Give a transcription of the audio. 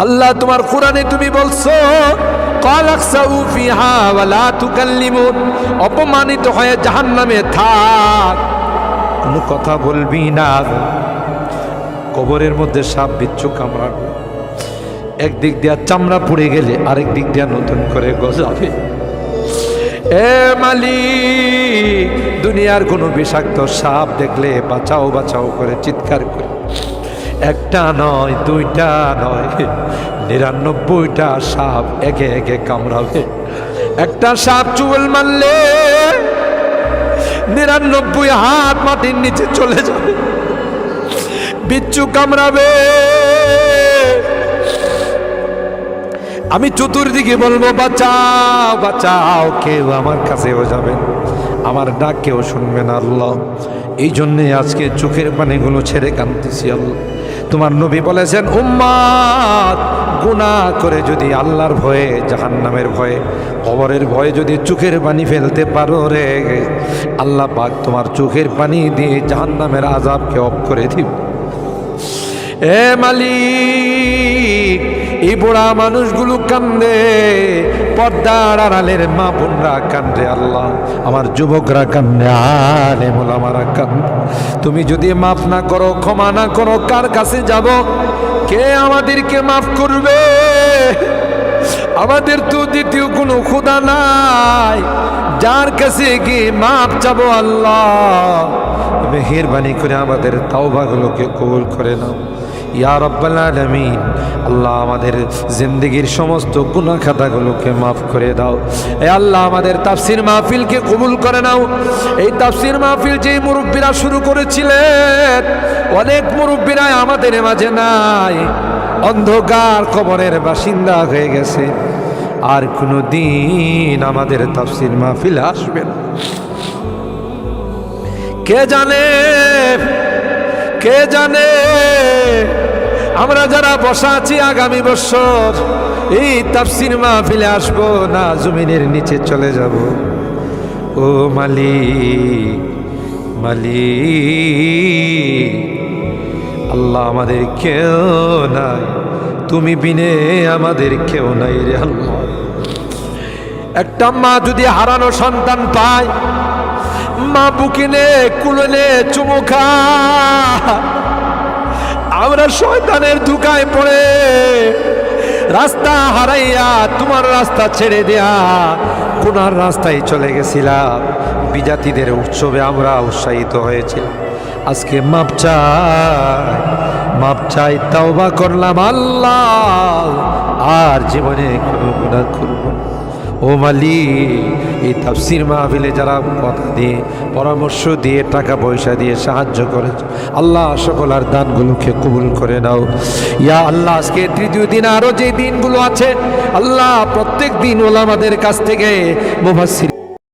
আল্লাহ তোমার কোরআনে তুমি বলছো কালাকসাউ ফিহা ওয়ালা তুকাল্লিমুন, অপমানিত হয়ে জাহান্নামে থাক, কোনো কথা বলবি না। কবরের মধ্যে সাপ বিচ্ছু কামড়াবে, একদিক দিয়া চামড়া পুড়ে গেলে আরেক দিক দিয়া নতুন করে গজাবে। এ মালিক, দুনিয়ার কোনো বিষাক্ত সাপ দেখলে বাঁচাও বাঁচাও করে চিৎকার করে, একটা নয় দুইটা নয় 99টা সাপ একে একে কামড়াবে। একটা সাপ চুল মারলে 99 হাত মাটির নিচে চলে যাবে, বিচ্ছু কামড়াবে। আমি চতুর্দিকে বলবো বাঁচাও বাঁচাও, কেউ আমার কাছেও যাবেন, আমার ডাক কেউ শুনবে না আল্লাহ। এই জন্যে আজকে চোখের পানিগুলো ছেড়ে কাঁদতেছি আল্লাহ। তোমার নবী বলেছেন উম্মাত গুনাহ করে যদি আল্লাহর ভয়ে, জাহান্নামের ভয়ে, কবরের ভয়ে যদি চোখের পানি ফেলতে পারো রে, আল্লাহ পাক তোমার চোখের পানি দিয়ে জাহান্নামের আযাবকে অফ করে দিব। এ মালিক, এই বুড়া মানুষগুলো কান্দে, পর্দার আড়ালের মা বোনরা কান্দে আল্লাহ, আমার যুবকরা কান্দে, আলেম ওলামারা কান্দে। তুমি যদি মাফ না করো, ক্ষমা না করো, কার কাছে যাব? কে আমাদেরকে মাফ করবে? আমাদের তো দ্বিতীয় কোনো খোদা নাই যার কাছে গিয়ে মাফ চাবো। আল্লাহ মেহেরবানি করে আমাদের তাওবাগুলোকে কবুল করে নাও ইয়া রাব্বাল আলামিন। আল্লাহ আমাদের জিন্দেগির সমস্ত গুনাহ খাতাগুলোকে মাফ করে দাও। এ আল্লাহ আমাদের তাফসীর মাহফিলকে কবুল করে নাও। এই তাফসীর মাহফিল যে মুরব্বীরা শুরু করেছিলেন, অনেক মুরব্বীরা আমাদের মাঝে নাই, অন্ধকার কবরের বাসিন্দা হয়ে গেছে, আর কোনো দিন আমাদের তাফসীর মাহফিল আসবে না। কে জানে, কে জানে আমরা যারা বসা আছি আগামী বছর এই তাফসীর মাহফিলে আসবো না, জমিনের নিচে চলে যাব। ও মালিক, মালিক আল্লাহ আমাদের কেউ নাই, তুমি বিনে আমাদের কেউ নাই রে আল্লাহ। একটা মা যদি হারানো সন্তান পায়, মা বুকিনে কুলনে চুমু খায়, আমরা শয়তানের ধোঁকায় পড়ে রাস্তা হারাইয়া তোমার রাস্তা ছেড়ে দেয়া কোনার রাস্তায় চলে গেছিলাম। বিজাতিদের উৎসবে আমরা উৎসাহিত হয়েছি, আজকে মাপ চাই, মাপ চাই, তাওবা করলাম আল্লাহ, আর জীবনে কোনো গুনাহ করব না। ও মালিক, এই তাফসীর মাহফিলে যারা কথা দিয়ে, পরামর্শ দিয়ে, টাকা পয়সা দিয়ে সাহায্য করেছে আল্লাহ, সকলের দানগুলোকে কবুল করে নাও ইয়া আল্লাহ। আজকে তৃতীয় দিন, আরো যে দিনগুলো আছে আল্লাহ, প্রত্যেক দিন ওলামাদের কাছ থেকে মুফাসসির